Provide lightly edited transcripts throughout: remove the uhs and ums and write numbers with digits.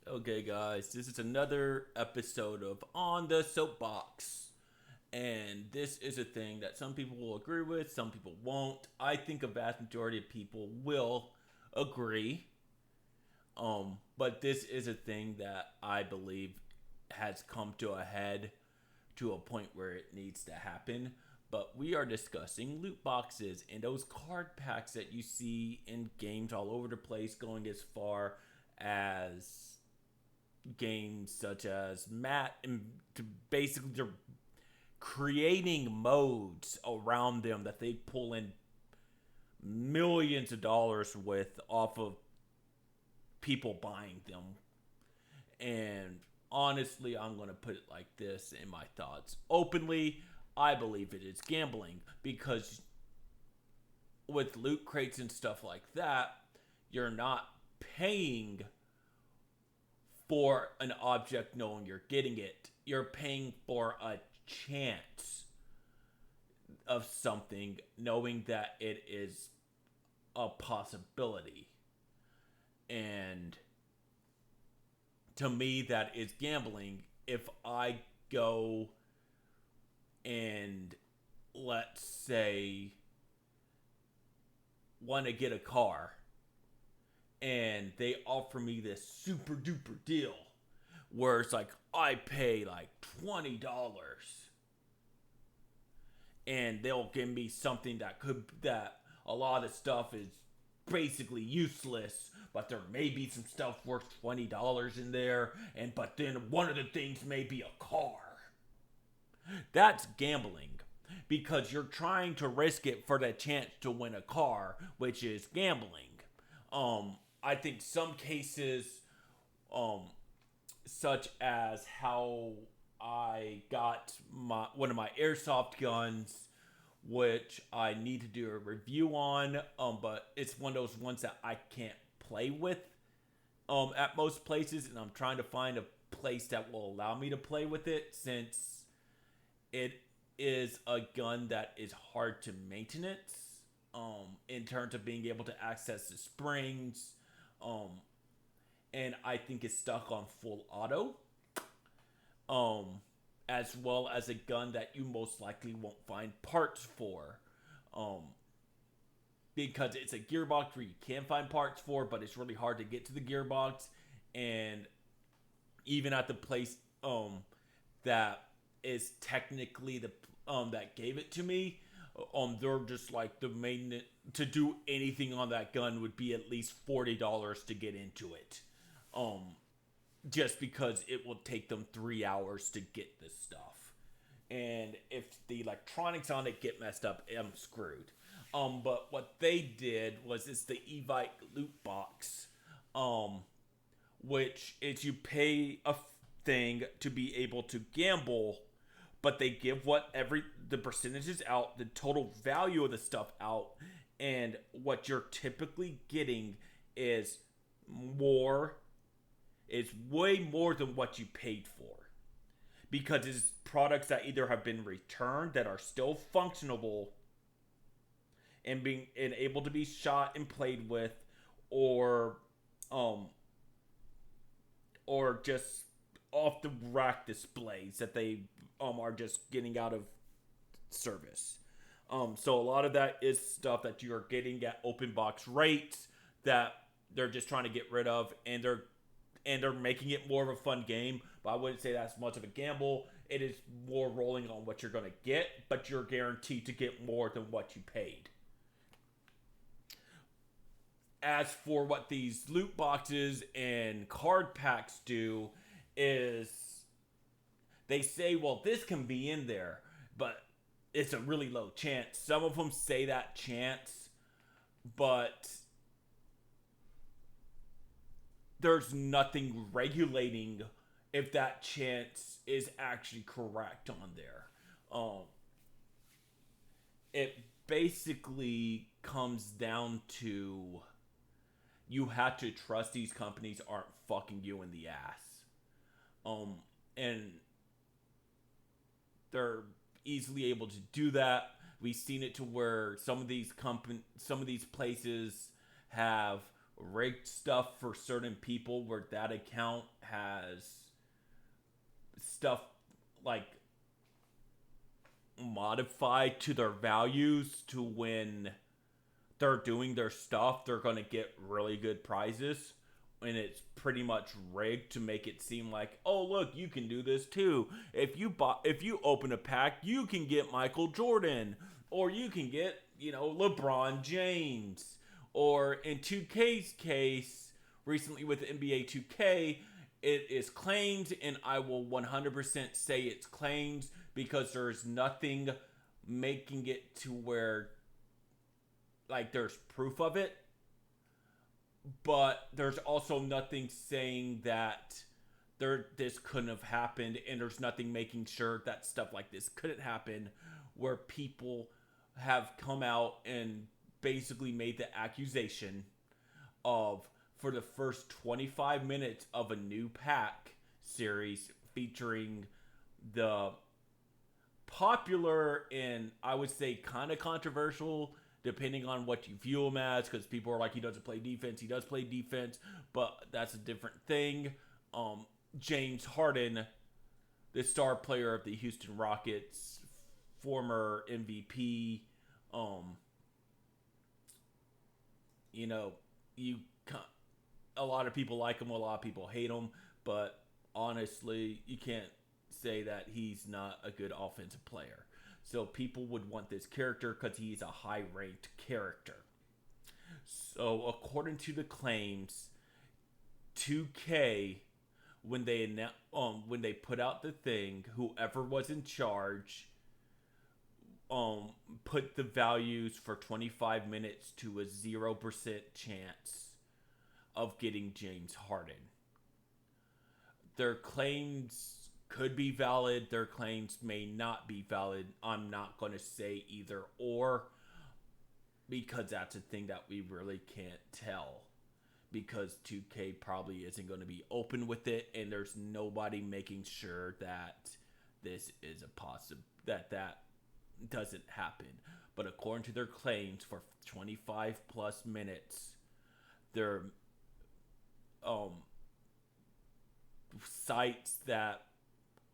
Okay, guys, this is another episode of On the Soapbox. And this is a thing that some people will agree with, some people won't. I think a vast majority of people will agree. But this is a thing that I believe has come to a head to a point where it needs to happen. But we are discussing loot boxes and those card packs that you see in games all over the place, going as far as games such as Matt, and to basically they're creating modes around them that they pull in millions of dollars with off of people buying them. And honestly, I'm going to put it like this in my thoughts. Openly, I believe it is gambling because with loot crates and stuff like that, you're not paying for an object knowing you're getting it. You're paying for a chance of something knowing that it is a possibility. And to me, that is gambling. If I go and let's say want to get a car and they offer me this super duper deal where it's like I pay like $20 and they'll give me something that a lot of stuff is basically useless, but there may be some stuff worth $20 in there, and but then one of the things may be a car. That's gambling because you're trying to risk it for the chance to win a car, which is gambling. I think some cases, um, such as how I got my one of my airsoft guns, which I need to do a review on. But it's one of those ones that I can't play with at most places, and I'm trying to find a place that will allow me to play with it since it is a gun that is hard to maintenance in terms of being able to access the springs. Um, and I think it's stuck on full auto. Um, as well as a gun that you most likely won't find parts for. Um, because it's a gearbox where you can find parts for, but it's really hard to get to the gearbox. And even at the place that is technically the that gave it to me, they're just like the main to do anything on that gun would be at least $40 to get into it. Just because it will take them 3 hours to get this stuff. And if the electronics on it get messed up, I'm screwed. But what they did was it's the Evite loot box, which is you pay a thing to be able to gamble, but they give the percentages out, the total value of the stuff out, and what you're typically getting is more is way more than what you paid for because it's products that either have been returned that are still functionable and being and able to be shot and played with, or um or just off the rack displays that they are just getting out of service. So a lot of that is stuff that you are getting at open box rates that they're just trying to get rid of, and they're making it more of a fun game. But I wouldn't say that's much of a gamble. It is more rolling on what you're going to get, but you're guaranteed to get more than what you paid. As for what these loot boxes and card packs do, is they say, well, this can be in there, but it's a really low chance. Some of them say that chance, but there's nothing regulating if that chance is actually correct on there. It basically comes down to you have to trust these companies aren't fucking you in the ass. And they're easily able to do that. We've seen it to where some of these places have rigged stuff for certain people where that account has stuff like modified to their values to when they're doing their stuff, they're going to get really good prizes. And it's pretty much rigged to make it seem like, oh look, you can do this too. If you open a pack, you can get Michael Jordan, or you can get LeBron James, or in 2K's case, recently with NBA 2K, it is claimed, and I will 100% say it's claimed because there's nothing making it to where like there's proof of it, but there's also nothing saying that this couldn't have happened, and there's nothing making sure that stuff like this couldn't happen, where people have come out and basically made the accusation of, for the first 25 minutes of a new pack series featuring the popular and I would say kind of controversial, depending on what you view him as, because people are like, he doesn't play defense. He does play defense, but that's a different thing. James Harden, the star player of the Houston Rockets, former MVP. You know, you a lot of people like him, a lot of people hate him, but honestly, you can't say that he's not a good offensive player. So people would want this character because he's a high-ranked character. So according to the claims, 2K, when they put out the thing, whoever was in charge put the values for 25 minutes to a 0% chance of getting James Harden. Their claims could be valid, their claims may not be valid. I'm not going to say either or, because that's a thing that we really can't tell, because 2K probably isn't going to be open with it, and there's nobody making sure that this is a that doesn't happen. But according to their claims, for 25 plus minutes, their sites that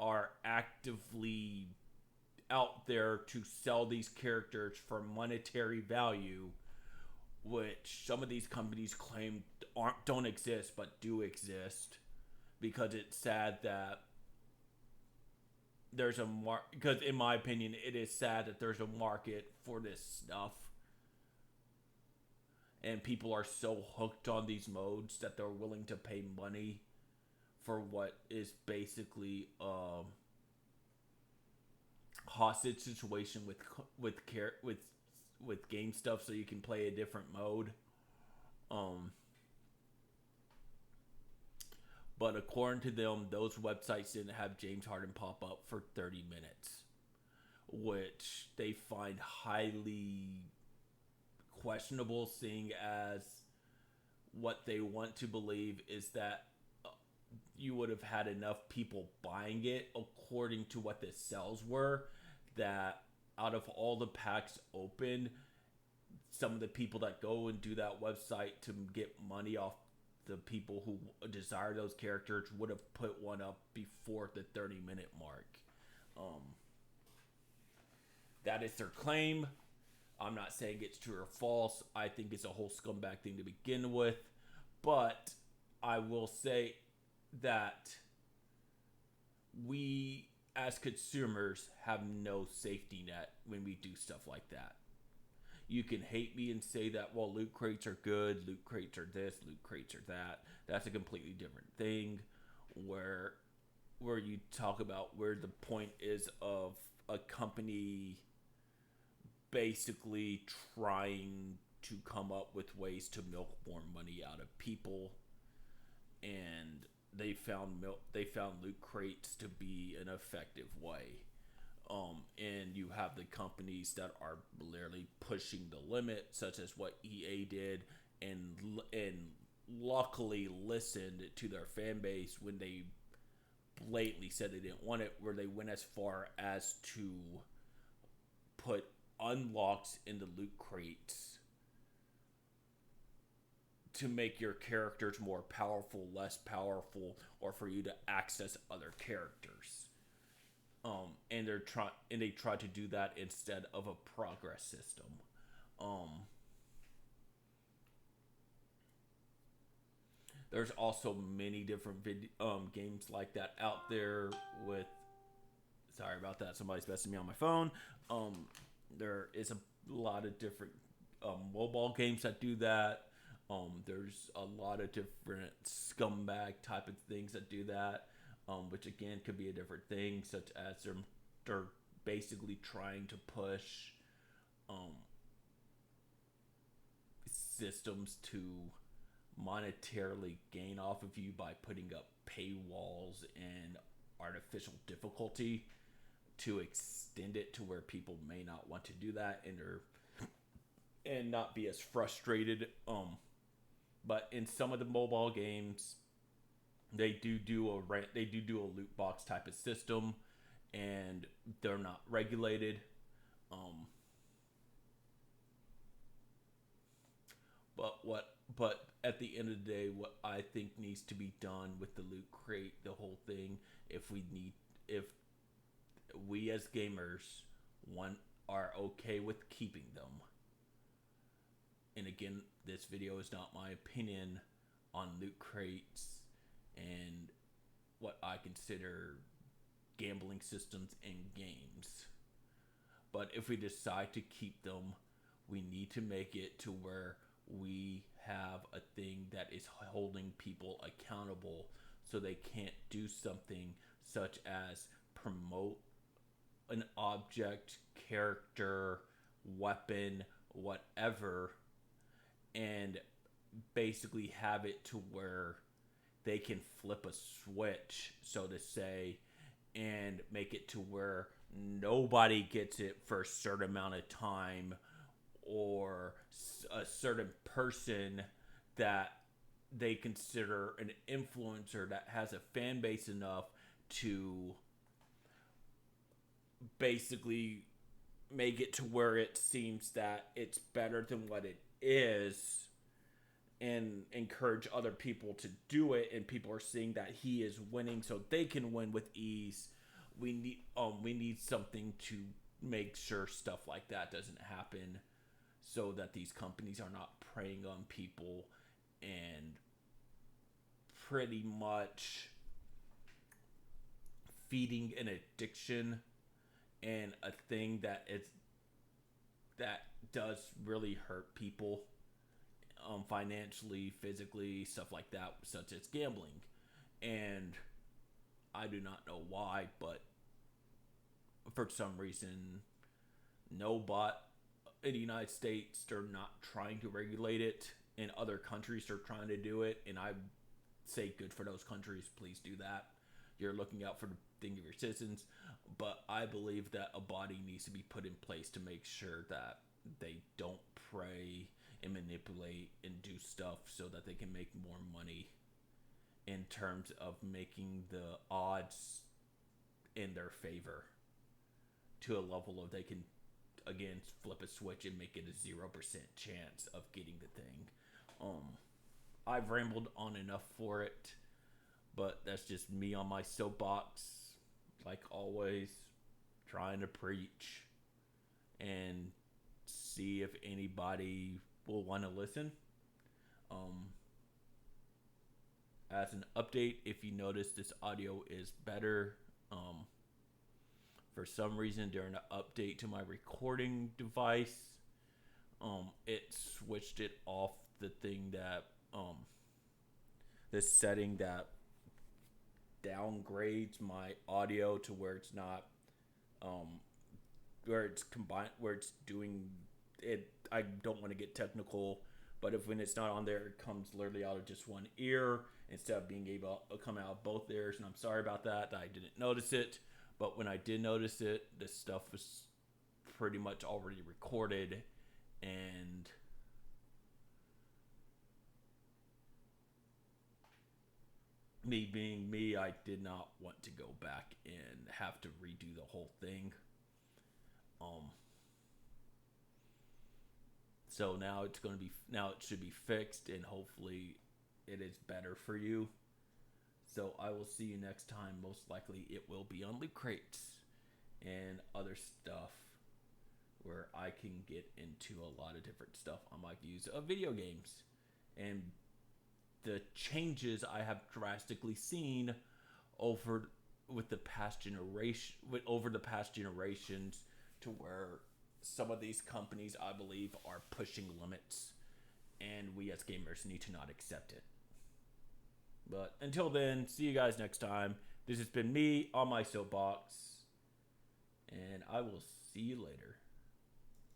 are actively out there to sell these characters for monetary value, which some of these companies claim don't exist but do exist, because it's sad that there's a because in my opinion it is sad that there's a market for this stuff, and people are so hooked on these modes that they're willing to pay money for what is basically a hostage situation with game stuff, so you can play a different mode. But according to them, those websites didn't have James Harden pop up for 30 minutes, which they find highly questionable, seeing as what they want to believe is that you would have had enough people buying it, according to what the sales were, that out of all the packs open, some of the people that go and do that website to get money off the people who desire those characters would have put one up before the 30-minute mark. That is their claim. I'm not saying it's true or false. I think it's a whole scumbag thing to begin with. But I will say that we, as consumers, have no safety net when we do stuff like that. You can hate me and say that, well, loot crates are good, loot crates are this, loot crates are that. That's a completely different thing, where you talk about where the point is of a company basically trying to come up with ways to milk more money out of people, and they found loot crates to be an effective way. And you have the companies that are literally pushing the limit, such as what EA did, and luckily listened to their fan base when they blatantly said they didn't want it, where they went as far as to put unlocks in the loot crates to make your characters more powerful, less powerful, or for you to access other characters. And they try to do that instead of a progress system. Um, there's also many different games like that out there with. Sorry about that. Somebody's messaging me on my phone. There is a lot of different mobile games that do that. There's a lot of different scumbag type of things that do that, which again could be a different thing, such as they're basically trying to push um, systems to monetarily gain off of you by putting up paywalls and artificial difficulty to extend it to where people may not want to do that and not be as frustrated. But in some of the mobile games, they do a loot box type of system, and they're not regulated. Um, but at the end of the day, what I think needs to be done with the loot crate, the whole thing, if we as gamers are okay with keeping them. And again, this video is not my opinion on loot crates and what I consider gambling systems in games. But if we decide to keep them, we need to make it to where we have a thing that is holding people accountable so they can't do something such as promote an object, character, weapon, whatever, and basically have it to where they can flip a switch, so to say, and make it to where nobody gets it for a certain amount of time, or a certain person that they consider an influencer that has a fan base enough to basically make it to where it seems that it's better than what it is, and encourage other people to do it, and people are seeing that he is winning so they can win with ease. We need something to make sure stuff like that doesn't happen, so that these companies are not preying on people and pretty much feeding an addiction and a thing that does really hurt people, financially, physically, stuff like that, such as gambling. And I do not know why, but for some reason, no bot in the United States, they're not trying to regulate it. In other countries, they're trying to do it, and I say good for those countries. Please do that. You're looking out for the thing of your citizens, but I believe that a body needs to be put in place to make sure that they don't prey and manipulate and do stuff so that they can make more money in terms of making the odds in their favor to a level of they can again flip a switch and make it a 0% chance of getting the thing. I've rambled on enough for it, but that's just me on my soapbox, like always, trying to preach and see if anybody will want to listen. As an update, if you notice, this audio is better. For some reason, during the update to my recording device, it switched it off the thing that this setting that downgrades my audio to where it's not where it's combined, where it's doing it. I don't want to get technical, but when it's not on there, it comes literally out of just one ear instead of being able to come out of both ears. And I'm sorry about that. I didn't notice it, but when I did notice it, this stuff was pretty much already recorded, and me being me, I did not want to go back and have to redo the whole thing. So now it should be fixed, and hopefully it is better for you. So I will see you next time. Most likely it will be on loot crates and other stuff where I can get into a lot of different stuff on my views of video games and the changes I have drastically seen over with the past generation over the past generations, to where some of these companies I believe are pushing limits, and we as gamers need to not accept it. But until then, see you guys next time. This has been me on my soapbox, and I will see you later.